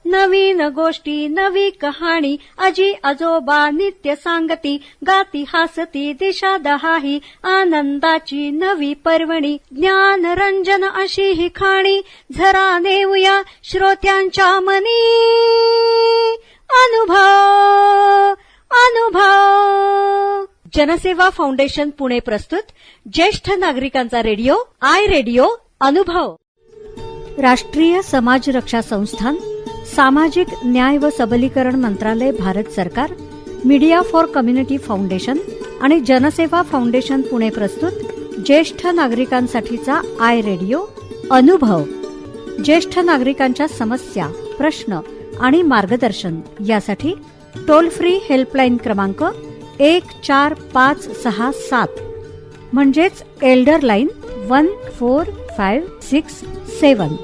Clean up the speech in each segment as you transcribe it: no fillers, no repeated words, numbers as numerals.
नवीन गोष्टी नवी कहाणी आजी आजोबा नित्य सांगती गाती हसती दिशा दहाही आनंदाची नवी पर्वणी ज्ञान रंजन अशी ही खाणी झरा नेऊया श्रोत्यांच्या मनी अनुभव अनुभव. जनसेवा फाउंडेशन पुणे प्रस्तुत ज्येष्ठ नागरिकांचा रेडिओ आय रेडिओ अनुभव. राष्ट्रीय समाज रक्षा संस्थान, सामाजिक न्याय व सबलीकरण मंत्रालय, भारत सरकार, मीडिया फॉर कम्युनिटी फाउंडेशन आणि जनसेवा फाउंडेशन पुणे प्रस्तुत ज्येष्ठ नागरिकांसाठीचा आय रेडिओ अनुभव. ज्येष्ठ नागरिकांच्या समस्या, प्रश्न आणि मार्गदर्शन यासाठी टोल फ्री हेल्पलाईन क्रमांक 14567 म्हणजेच एल्डर लाईन 14567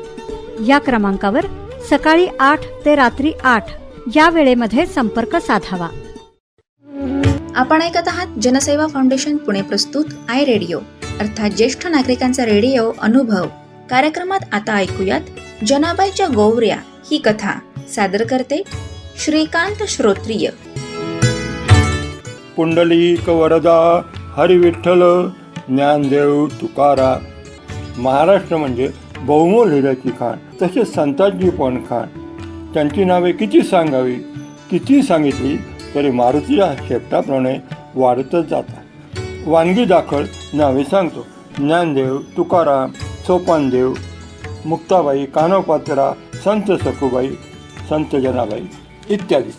या क्रमांकावर सकाळी 8 ते रात्री 8 या वेळेमध्ये संपर्क साधावा. आपण ऐकत आहात जनसेवा फाउंडेशन पुणे प्रस्तुत आय रेडिओ अर्थात ज्येष्ठ नागरिकांचा रेडिओ अनुभव. कार्यक्रमात आता ऐकूयात जनाबाईच्या गौऱ्या ही कथा. सादर करते श्रीकांत श्रोत्रिय. पुंडलिक वरदा हरी विठ्ठल ज्ञानदेव तुकाराम. महाराष्ट्र म्हणजे बहुमोल हिऱ्याची खाण, तसेच संतांची पण खाण. त्यांची नावे किती सांगावी, किती सांगितली तरी मारुतीच्या शेपटाप्रमाणे वाढतच जातात. वानगी दाखल नावे सांगतो. ज्ञानदेव, तुकाराम, सोपानदेव, मुक्ताबाई, कानोपात्रा, संत सखुबाई, संत जनाबाई इत्यादी.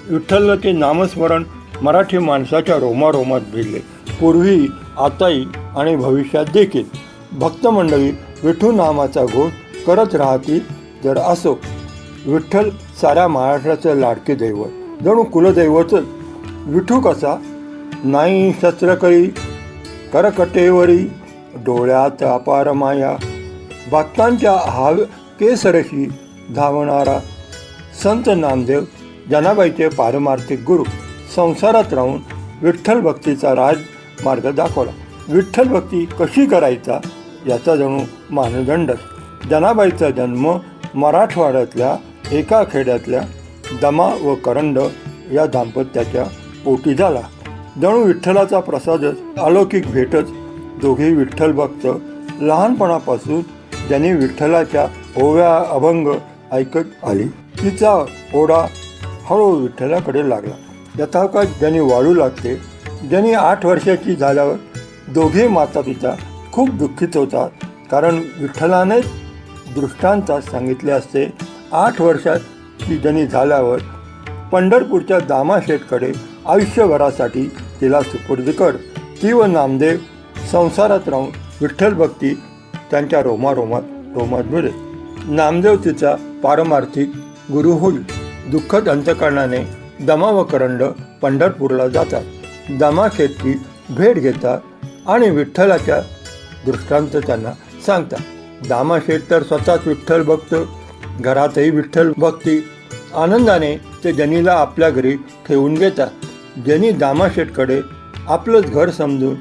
विठ्ठलाचे नामस्मरण मराठी माणसाच्या रोमारोमात भिडले. पूर्वी, आताही आणि भविष्यात देखील भक्तमंडळी विठू नामाचा घोष करत राहतील. जर असो, विठ्ठल साऱ्या महाराष्ट्राचं लाडके दैवत, जणू कुलदैवतच. विठू कसा नाही शस्त्रकरी करकटेवरी डोळ्यात अपार माया, भक्तांच्या हाव केसरशी धावणारा. संत नामदेव जनाबाईचे पारमार्थिक गुरु. संसारात राहून विठ्ठल भक्तीचा राजमार्ग दाखवला. विठ्ठल भक्ती कशी करायचा याचा जणू मानदंडच. जनाबाईचा जन्म मराठवाड्यातल्या एका खेड्यातल्या दमा व करंड या दाम्पत्याच्या पोटी झाला. जणू विठ्ठलाचा प्रसादच, अलौकिक भेटच. दोघेही विठ्ठल भक्त. लहानपणापासून ज्यांनी विठ्ठलाच्या ओव्या अभंग ऐकत आली. तिचा ओढा हळूहळू विठ्ठलाकडे लागला. यथाकाळ ज्यांनी वाढू लागते. ज्यांनी 8 वर्षाची झाल्यावर दोघे माता पिता खूप दुःखित होतात, कारण विठ्ठलाने दृष्टांतात सांगितले असते. 8 वर्षाची ज्यांनी झाल्यावर पंढरपूरच्या दामाशेठकडे आयुष्यभरासाठी तिला सुपूर्द कर. ती व नामदेव संसारात राहून विठ्ठल भक्ती त्यांच्या रोमात मिळेल. नामदेव तिचा पारमार्थिक गुरु होईल. दुःखद अंतकरणाने दमा व करंड पंढरपूरला जातात. दमाशेठची भेट घेतात आणि विठ्ठलाच्या दृष्टांत त्यांना सांगतात. दामाशेठ तर स्वतःच विठ्ठल भक्त, घरातही विठ्ठल भक्ती. आनंदाने ते जनीला आपल्या घरी ठेवून घेतात. जनी दामाशेठकडे आपलंच घर समजून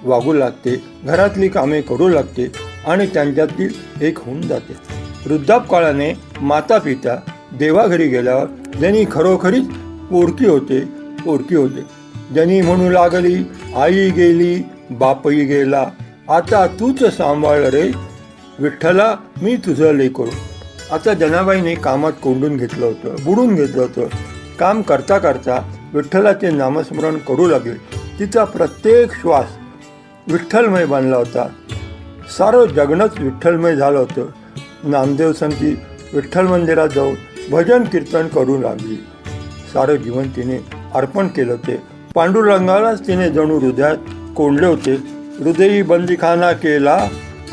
वागू लागते, घरातली कामे करू लागते आणि त्यांच्यातील एक होऊन जाते. वृद्धापकाळाने माता पिता देवाघरी गेल्यावर जनी खरोखरीच पोरकी होते. जनी म्हणू लागली, आई गेली बापही गेला, आता तूच सांभाळ रे विठ्ठला, मी तुझं लेकरू. आता जनाबाईने कामात कोंडून घेतलं होतं, बुडून घेतलं होतं. काम करता करता विठ्ठलाचे नामस्मरण करू लागले. तिचा प्रत्येक श्वास विठ्ठलमय बनला होता. सारं जगणंच विठ्ठलमय झालं होतं. नामदेव संती विठ्ठल मंदिरात जाऊन भजन कीर्तन करू लागली. सारं जीवन तिने अर्पण केलं होते. पांडुरंगालाच तिने जणू हृदयात कोंडले होते. हृदयी बंदीखाना केला,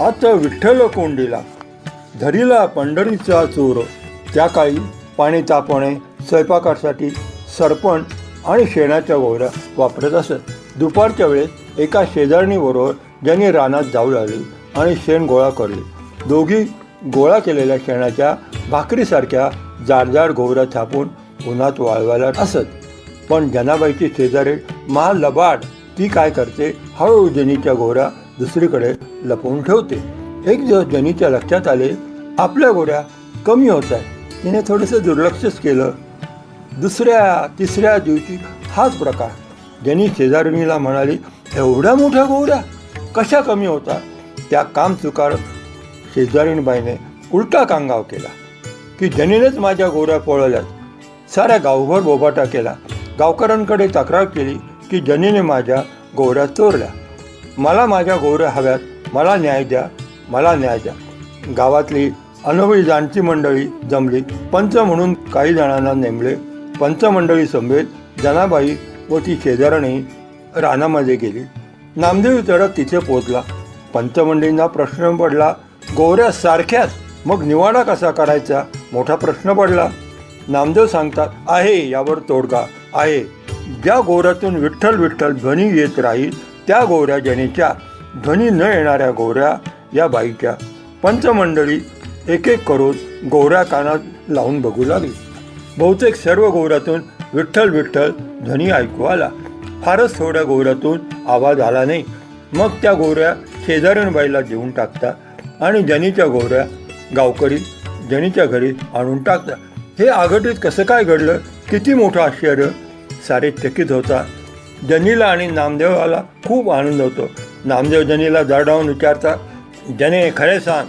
आता विठ्ठल कोंडीला, धरीला पंढरीचा चोर. त्या काळी पाणी तापवणे, स्वयंपाकासाठी सरपण आणि शेणाच्या गोवऱ्या वापरत असत. दुपारच्या वेळेस एका शेजारणीबरोबर ज्यांनी रानात जाऊ लागली आणि शेण गोळा करले. दोघी गोळा केलेल्या शेणाच्या भाकरीसारख्या जाडजाड गोवऱ्या थापून उन्हात वाळवायला असत. पण जनाबाईची शेजारी लबाड. ती काय करते, हळूहळू जनीच्या गोवऱ्या दुसरीकडे लपवून ठेवते. एक दिवस जनीच्या लक्षात आले, आपल्या गोवऱ्या कमी होत आहे. तिने थोडंसं दुर्लक्षच केलं. दुसऱ्या तिसऱ्या दिवशी हाच प्रकार. ज्यांनी शेजारणीला म्हणाली, एवढ्या मोठ्या गोवऱ्या कशा कमी होता? त्या काम चुकार शेजारीणबाईने उलटा कांगाव केला की जनीनेच माझ्या गोवऱ्या पळवल्यात. साऱ्या गावभर बोबाटा केला. गावकऱ्यांकडे तक्रार केली की जनीने माझ्या गोवऱ्या चोरल्या. मला माझ्या गोवऱ्या हव्यात, मला न्याय द्या, मला न्याय द्या. गावातली अनुभवी जाणती मंडळी जमली. पंच म्हणून काही जणांना नेमले. पंचमंडळी समवेत जनाबाई व ती शेजारणी रानामध्ये गेली. नामदेव तडक तिथे पोचला. पंचमंडळींना प्रश्न पडला, गोवऱ्या सारख्याच, मग निवाडा कसा करायचा? मोठा प्रश्न पडला. नामदेव सांगतात, आहे यावर तोडगा आहे. ज्या गोवऱ्यातून विठ्ठल विठ्ठल ध्वनी येत राहील त्या गोवऱ्या जनीच्या, ध्वनी न येणाऱ्या गोवऱ्या या बाईच्या. पंचमंडळी एक एक करून गोवऱ्या कानात लावून बघू लागली. बहुतेक सर्व गोवऱ्यातून विठ्ठल विठ्ठल ध्वनी ऐकू आला. फारच थोड्या गोवऱ्यातून आवाज आला नाही. मग त्या गोवऱ्या शेजारणबाईला देऊन टाकतात आणि जनीच्या गोवऱ्या गावकरी जनीच्या घरी आणून टाकतात. हे आघटित कसं काय घडलं? किती मोठं आश्चर्य! सारे चकित होता. जनीला आणि नामदेवाला खूप आनंद होतो. नामदेव जनीला जाडावून विचारतात, जने खरे सांग,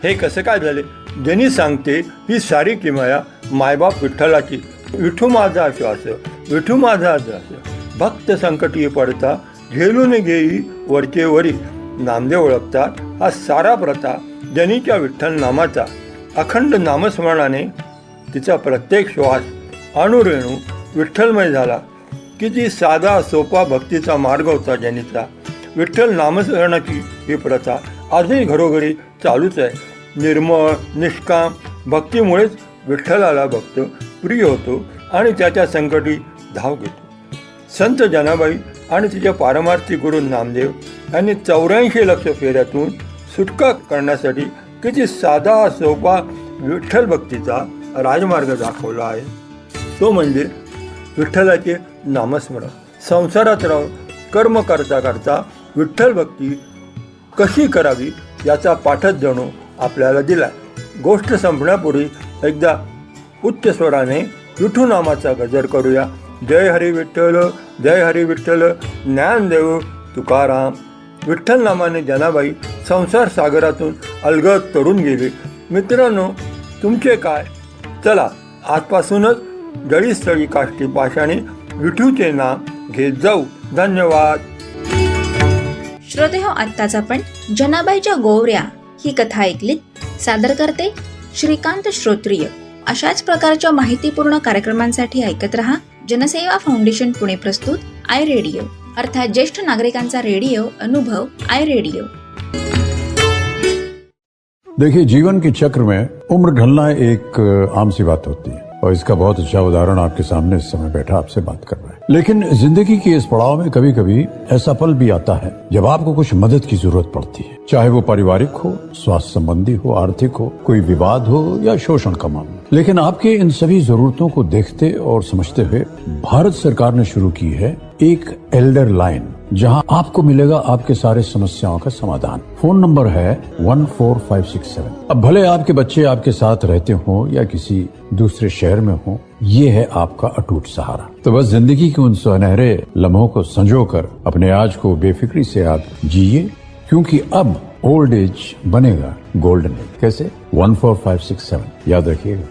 हे कसं काय झाले? जनी सांगते, ही सारी किमया मायबाप विठ्ठलाची. विठू माझा श्वास, विठू माझा श्वास, भक्त संकटी पडता झेलून घेई वरचे वरी. नामदेव ओळखतात, हा सारा प्रथा जनीच्या विठ्ठल नामाचा. अखंड नामस्मरणाने तिचा प्रत्येक श्वास अणुरेणू विठ्ठलमय झाला. किती साधा सोपा भक्तीचा मार्ग होता जनीचा. विठ्ठल नामस्मरणाची ही प्रथा आजही घरोघरी चालूच आहे. निर्मळ निष्काम भक्तीमुळेच विठ्ठलाला भक्त प्रिय होतो आणि त्याच्या संकटी धाव घेतो. संत जनाबाई आणि तिच्या पारमार्थिक गुरु नामदेव यांनी 84 लक्ष फेऱ्यातून सुटका करण्यासाठी किती साधा सोपा विठ्ठल भक्तीचा राजमार्ग दाखवला आहे. तो म्हणजे विठ्ठलाचे नामस्मरण. संसारात राहून कर्म करता करता विठ्ठल भक्ती कशी करावी याचा पाठच जणू आपल्याला दिला. गोष्ट संपण्यापूर्वी एकदा उच्च स्वराने विठू नामाचा गजर करूया. जय हरी विठ्ठल, जय हरी विठ्ठल, ज्ञानदेव तुकाराम. विठ्ठल नामाने जनाबाई संसार सागरातून अलगद तरुण गेली. मित्रांनो, तुमचे काय? चला आजपासूनच जळीस्थळी काष्टी पाशाने विठूचे नाम घेत जाऊ. धन्यवाद. श्रोतेहो, आत्ताच आपण जनाबाईच्या गोवऱ्या ही कथा ऐकलीत. सादर करते श्रीकांत श्रोत्रिय. अशाच प्रकारच्या माहितीपूर्ण कार्यक्रमांसाठी ऐकत रहा जनसेवा फाउंडेशन पुणे प्रस्तुत आय रेडिओ, अर्थात ज्येष्ठ नागरिकांचा रेडिओ अनुभव आय रेडिओ. देखिए, जीवन के चक्र में उम्र ढलना एक आम सी बात होती है और इसका बहुत अच्छा उदाहरण आपके सामने इस समय बैठा आपसे बात कर रहा है. लेकिन जिंदगी के इस पड़ाव में कभी कभी ऐसा पल भी आता है जब आपको कुछ मदद की जरूरत पड़ती है, चाहे वो पारिवारिक हो, स्वास्थ्य संबंधी हो, आर्थिक हो, कोई विवाद हो या शोषण का मामला. लेकिन आपके इन सभी जरूरतों को देखते और समझते हुए भारत सरकार ने शुरू की है एक एल्डर लाइन, जहां आपको मिलेगा आपके सारे समस्याओं का समाधान. फोन नंबर है 14567. अब भले आपके बच्चे आपके साथ रहते हो या किसी दूसरे शहर में हो, ये है आपका अटूट सहारा. तो बस जिंदगी के उन सुनहरे लम्हों को संजोकर अपने आज को बेफिक्री से आप जिए, क्योंकि अब ओल्ड एज बनेगा गोल्डन एज. कैसे? 14567 याद रखिएगा.